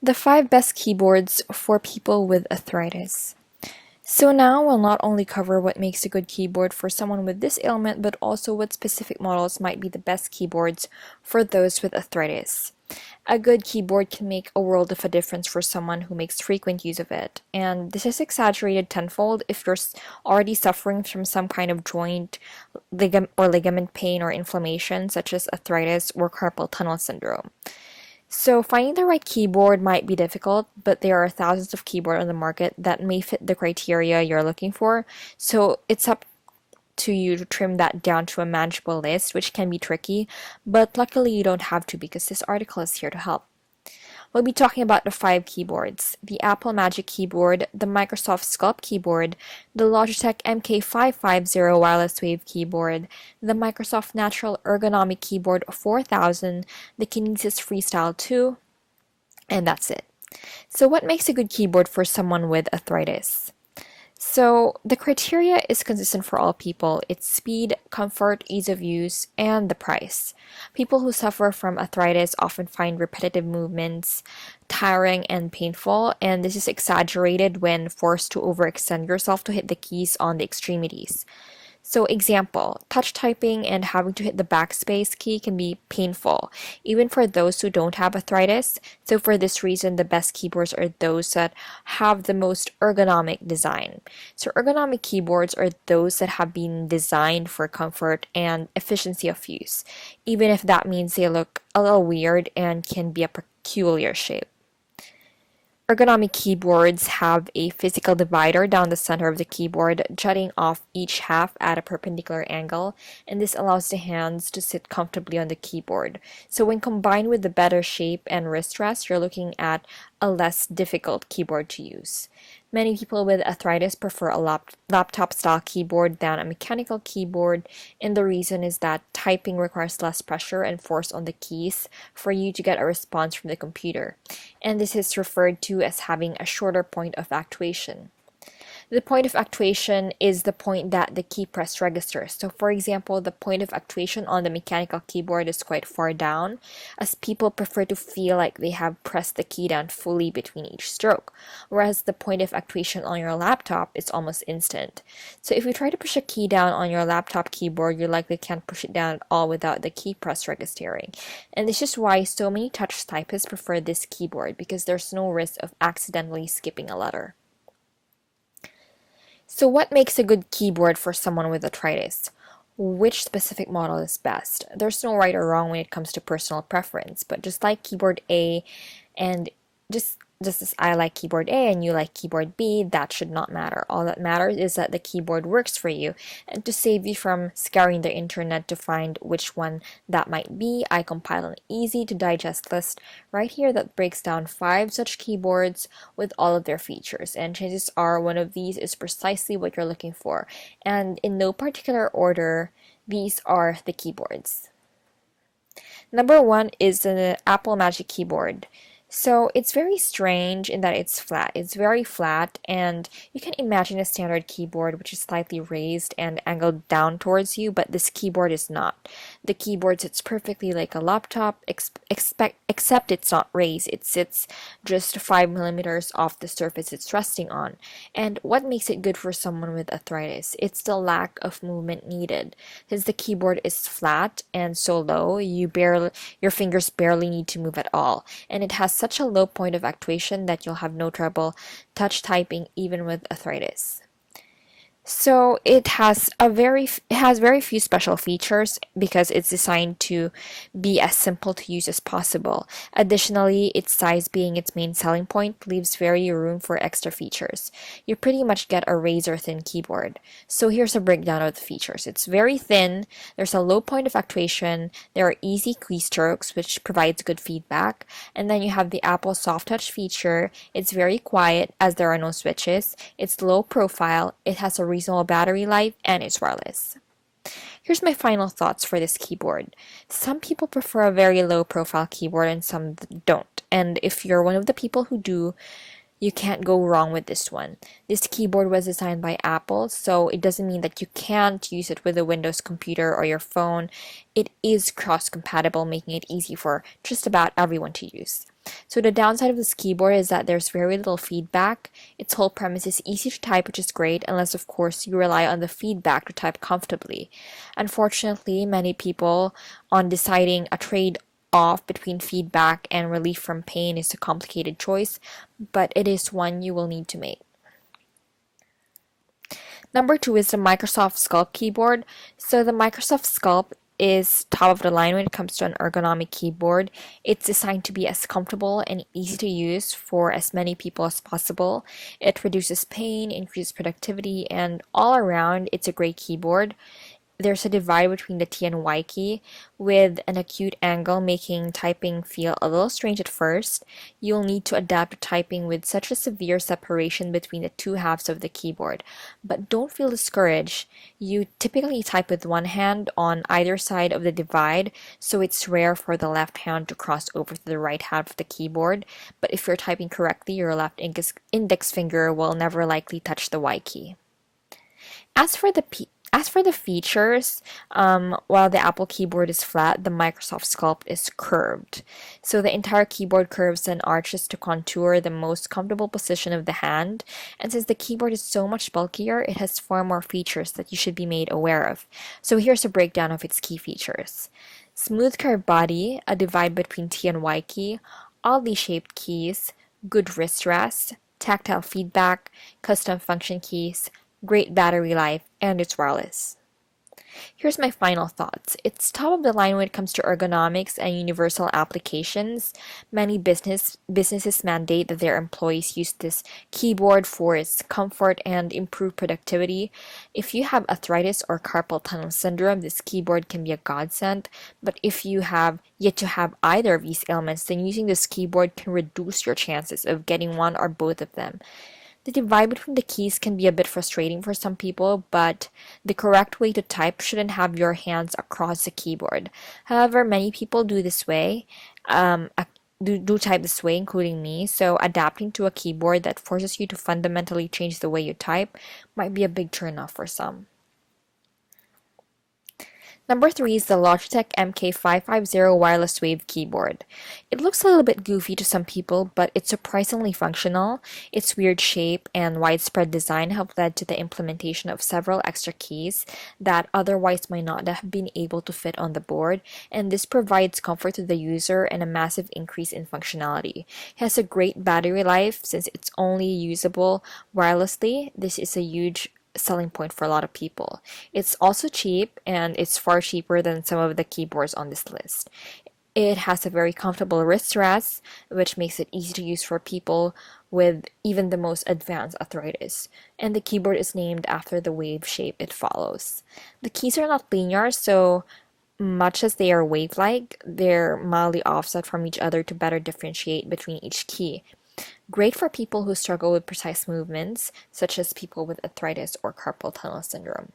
The 5 best keyboards for people with arthritis. So now we'll not only cover what makes a good keyboard for someone with this ailment, but also what specific models might be the best keyboards for those with arthritis. A good keyboard can make a world of a difference for someone who makes frequent use of it, and this is exaggerated tenfold if you're already suffering from some kind of joint ligament pain or inflammation, such as arthritis or carpal tunnel syndrome. So finding the right keyboard might be difficult, but there are thousands of keyboards on the market that may fit the criteria you're looking for. So it's up to you to trim that down to a manageable list, which can be tricky, but luckily you don't have to because this article is here to help. We'll be talking about the 5 keyboards: the Apple Magic Keyboard, the Microsoft Sculpt Keyboard, the Logitech MK550 Wireless Wave Keyboard, the Microsoft Natural Ergonomic Keyboard 4000, the Kinesis Freestyle 2, and that's it. So what makes a good keyboard for someone with arthritis? So the criteria is consistent for all people. It's speed, comfort, ease of use, and the price. People who suffer from arthritis often find repetitive movements tiring and painful, and this is exaggerated when forced to overextend yourself to hit the keys on the extremities. So example, touch typing and having to hit the backspace key can be painful, even for those who don't have arthritis. So for this reason, the best keyboards are those that have the most ergonomic design. So ergonomic keyboards are those that have been designed for comfort and efficiency of use, even if that means they look a little weird and can be a peculiar shape. Ergonomic keyboards have a physical divider down the center of the keyboard, jutting off each half at a perpendicular angle, and this allows the hands to sit comfortably on the keyboard. So when combined with the better shape and wrist rest, you're looking at a less difficult keyboard to use. Many people with arthritis prefer a laptop-style keyboard than a mechanical keyboard, and the reason is that typing requires less pressure and force on the keys for you to get a response from the computer, and this is referred to as having a shorter point of actuation. The point of actuation is the point that the key press registers. So for example, the point of actuation on the mechanical keyboard is quite far down, as people prefer to feel like they have pressed the key down fully between each stroke, whereas the point of actuation on your laptop is almost instant. So if you try to push a key down on your laptop keyboard, you likely can't push it down at all without the key press registering. And this is why so many touch typists prefer this keyboard, because there's no risk of accidentally skipping a letter. So what makes a good keyboard for someone with arthritis? Which specific model is best? There's no right or wrong when it comes to personal preference, but just like keyboard A and just as I like keyboard A and you like keyboard B, that should not matter. All that matters is that the keyboard works for you. And to save you from scouring the internet to find which one that might be, I compiled an easy to digest list right here that breaks down 5 such keyboards with all of their features. And chances are one of these is precisely what you're looking for. And in no particular order, these are the keyboards. Number 1 is the Apple Magic Keyboard. So it's very strange in that it's flat. It's very flat, and you can imagine a standard keyboard which is slightly raised and angled down towards you, but this keyboard is not. The keyboard sits perfectly like a laptop, except it's not raised. It sits just 5 millimeters off the surface it's resting on. And what makes it good for someone with arthritis? It's the lack of movement needed. Since the keyboard is flat and so low, your fingers barely need to move at all, and it has such a low point of actuation that you'll have no trouble touch typing even with arthritis. So it has very few special features because it's designed to be as simple to use as possible. Additionally, its size being its main selling point leaves very room for extra features. You pretty much get a razor thin keyboard. So here's a breakdown of the features. It's very thin, there's a low point of actuation, there are easy keystrokes which provides good feedback, and then you have the Apple Soft Touch feature. It's very quiet as there are no switches, it's low profile, it has a reasonable battery life, and it's wireless. Here's my final thoughts for this keyboard. Some people prefer a very low profile keyboard and some don't. And if you're one of the people who do, you can't go wrong with this one. This keyboard was designed by Apple, so it doesn't mean that you can't use it with a Windows computer or your phone. It is cross-compatible, making it easy for just about everyone to use. So the downside of this keyboard is that there's very little feedback. Its whole premise is easy to type, which is great, unless of course you rely on the feedback to type comfortably. Unfortunately, many people on deciding a trade off between feedback and relief from pain is a complicated choice, but it is one you will need to make. Number two is the Microsoft Sculpt keyboard. So the Microsoft Sculpt is top of the line when it comes to an ergonomic keyboard. It's designed to be as comfortable and easy to use for as many people as possible. It reduces pain, increases productivity, and all around, it's a great keyboard. There's a divide between the T and Y key with an acute angle making typing feel a little strange at first. You'll need to adapt to typing with such a severe separation between the two halves of the keyboard. But don't feel discouraged. You typically type with one hand on either side of the divide, so it's rare for the left hand to cross over to the right half of the keyboard. But if you're typing correctly, your left index finger will never likely touch the Y key. As for the features, while the Apple keyboard is flat, the Microsoft Sculpt is curved. So the entire keyboard curves and arches to contour the most comfortable position of the hand. And since the keyboard is so much bulkier, it has far more features that you should be made aware of. So here's a breakdown of its key features. Smooth curved body, a divide between T and Y key, oddly shaped keys, good wrist rest, tactile feedback, custom function keys, great battery life, and it's wireless. Here's my final thoughts. It's top of the line when it comes to ergonomics and universal applications. Many businesses mandate that their employees use this keyboard for its comfort and improved productivity. If you have arthritis or carpal tunnel syndrome, this keyboard can be a godsend. But if you have yet to have either of these ailments, then using this keyboard can reduce your chances of getting one or both of them. The divide between the keys can be a bit frustrating for some people, but the correct way to type shouldn't have your hands across the keyboard. However, many people do this way, do type this way, including me, so adapting to a keyboard that forces you to fundamentally change the way you type might be a big turnoff for some. Number three is the Logitech MK550 wireless wave keyboard. It looks a little bit goofy to some people, but it's surprisingly functional. Its weird shape and widespread design have led to the implementation of several extra keys that otherwise might not have been able to fit on the board, and this provides comfort to the user and a massive increase in functionality. It has a great battery life since it's only usable wirelessly. This is a huge selling point for a lot of people. It's also cheap, and it's far cheaper than some of the keyboards on this list. It has a very comfortable wrist rest, which makes it easy to use for people with even the most advanced arthritis. And the keyboard is named after the wave shape it follows. The keys are not linear, so much as they are wave-like, they're mildly offset from each other to better differentiate between each key. Great for people who struggle with precise movements, such as people with arthritis or carpal tunnel syndrome.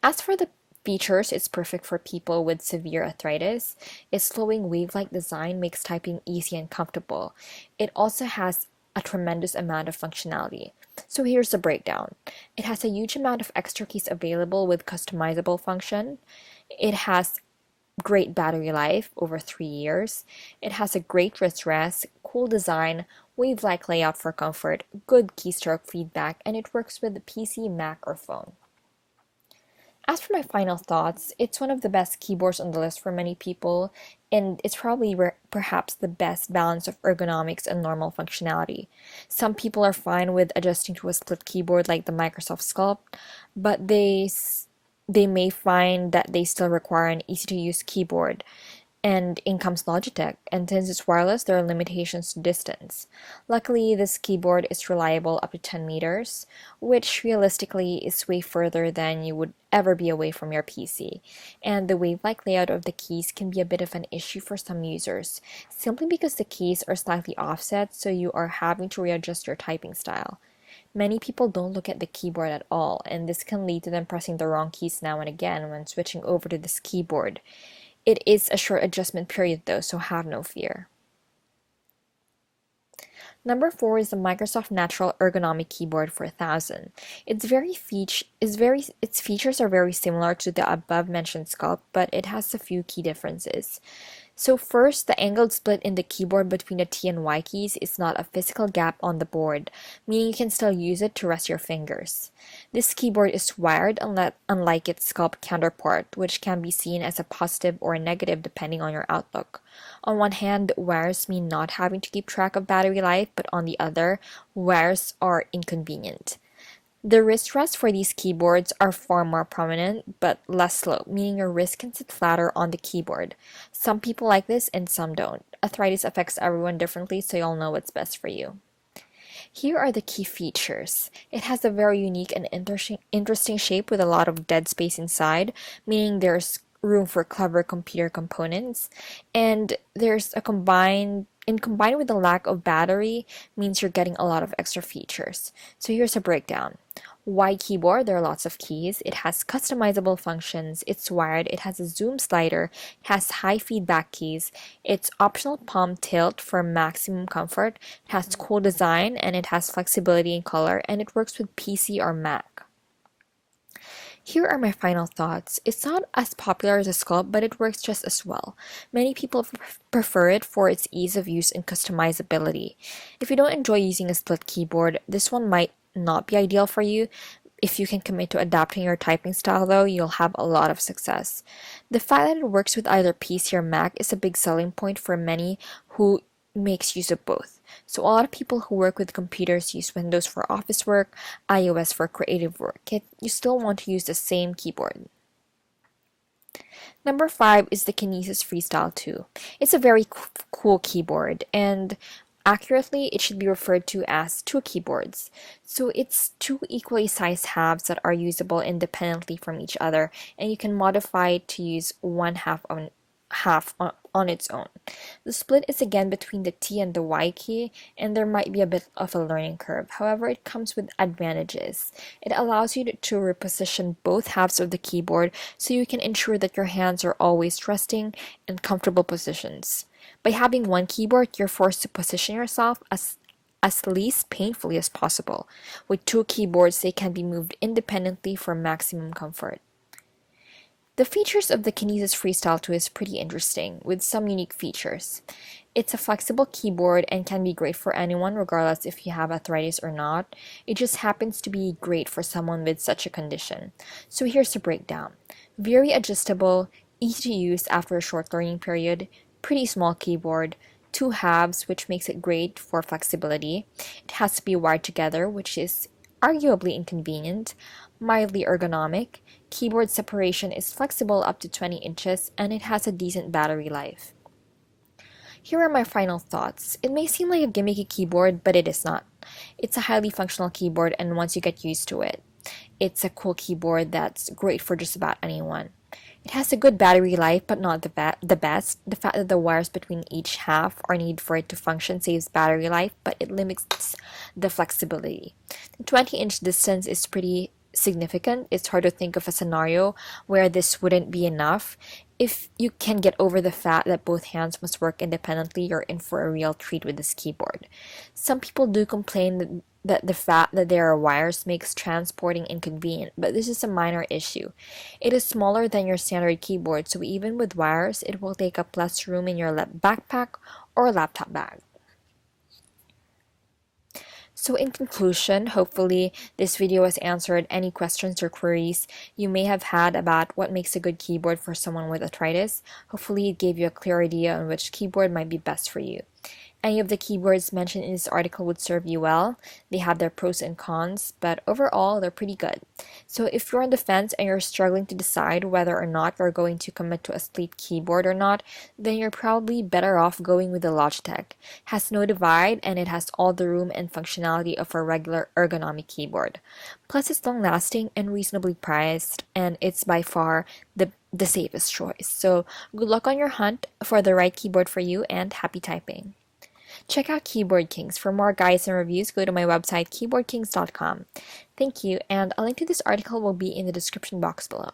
As for the features, it's perfect for people with severe arthritis. Its flowing wave-like design makes typing easy and comfortable. It also has a tremendous amount of functionality. So here's the breakdown. It has a huge amount of extra keys available with customizable function. It has great battery life, over 3 years. It has a great wrist rest, cool design, wave-like layout for comfort, good keystroke feedback, and it works with the PC, Mac, or phone. As for my final thoughts, it's one of the best keyboards on the list for many people, and it's probably perhaps the best balance of ergonomics and normal functionality. Some people are fine with adjusting to a split keyboard like the Microsoft Sculpt, but they may find that they still require an easy-to-use keyboard. And in comes Logitech, and since it's wireless, there are limitations to distance. Luckily, this keyboard is reliable up to 10 meters, which realistically is way further than you would ever be away from your PC. And the wave-like layout of the keys can be a bit of an issue for some users, simply because the keys are slightly offset, so you are having to readjust your typing style. Many people don't look at the keyboard at all, and this can lead to them pressing the wrong keys now and again when switching over to this keyboard. It is a short adjustment period though, so have no fear. Number 4 is the Microsoft Natural Ergonomic Keyboard for 1000. Its features are very similar to the above mentioned Sculpt, but it has a few key differences. So first, the angled split in the keyboard between the T and Y keys is not a physical gap on the board, meaning you can still use it to rest your fingers. This keyboard is wired unlike its Sculpt counterpart, which can be seen as a positive or a negative depending on your outlook. On one hand, wires mean not having to keep track of battery life, but on the other, wires are inconvenient. The wrist rests for these keyboards are far more prominent but less sloped, meaning your wrist can sit flatter on the keyboard. Some people like this and some don't. Arthritis affects everyone differently, so you'll know what's best for you. Here are the key features. It has a very unique and interesting shape with a lot of dead space inside, meaning there's room for clever computer components, and combined with the lack of battery means you're getting a lot of extra features. So here's a breakdown. Y keyboard, there are lots of keys. It has customizable functions. It's wired. It has a zoom slider. It has high feedback keys. It's optional palm tilt for maximum comfort. It has cool design and it has flexibility in color, and it works with PC or Mac. Here are my final thoughts. It's not as popular as a Sculpt, but it works just as well. Many people prefer it for its ease of use and customizability. If you don't enjoy using a split keyboard, this one might not be ideal for you. If you can commit to adapting your typing style though, you'll have a lot of success. The fact that it works with either PC or Mac is a big selling point for many who makes use of both. So a lot of people who work with computers use Windows for office work, iOS for creative work, yet you still want to use the same keyboard. Number 5 is the Kinesis Freestyle 2. It's a very cool keyboard, and accurately it should be referred to as two keyboards. So it's two equally sized halves that are usable independently from each other, and you can modify it to use one half on its own. The split is again between the T and the Y key, and there might be a bit of a learning curve. However, it comes with advantages. It allows you to reposition both halves of the keyboard so you can ensure that your hands are always resting in comfortable positions. By having one keyboard, you're forced to position yourself as least painfully as possible. With two keyboards, they can be moved independently for maximum comfort. The features of the Kinesis Freestyle 2 is pretty interesting, with some unique features. It's a flexible keyboard and can be great for anyone regardless if you have arthritis or not. It just happens to be great for someone with such a condition. So here's the breakdown. Very adjustable, easy to use after a short learning period, pretty small keyboard, two halves which makes it great for flexibility. It has to be wired together, which is arguably inconvenient, mildly ergonomic, keyboard separation is flexible up to 20 inches, and it has a decent battery life. Here are my final thoughts. It may seem like a gimmicky keyboard, but it is not. It's a highly functional keyboard, and once you get used to it, it's a cool keyboard that's great for just about anyone. It has a good battery life, but not the best. The fact that the wires between each half are needed for it to function saves battery life, but it limits the flexibility. The 20-inch distance is pretty significant. It's hard to think of a scenario where this wouldn't be enough. If you can get over the fact that both hands must work independently, you're in for a real treat with this keyboard. Some people do complain that the fact that there are wires makes transporting inconvenient, but this is a minor issue. It is smaller than your standard keyboard, so even with wires, it will take up less room in your backpack or laptop bag. So in conclusion, hopefully this video has answered any questions or queries you may have had about what makes a good keyboard for someone with arthritis. Hopefully it gave you a clear idea on which keyboard might be best for you. Any of the keyboards mentioned in this article would serve you well. They have their pros and cons, but overall they're pretty good. So if you're on the fence and you're struggling to decide whether or not you're going to commit to a split keyboard or not, then you're probably better off going with the Logitech. It has no divide and it has all the room and functionality of a regular ergonomic keyboard. Plus it's long lasting and reasonably priced, and it's by far the safest choice. So good luck on your hunt for the right keyboard for you, and happy typing. Check out Keyboard Kings. For more guides and reviews, go to my website keyboardkings.com. Thank you, and a link to this article will be in the description box below.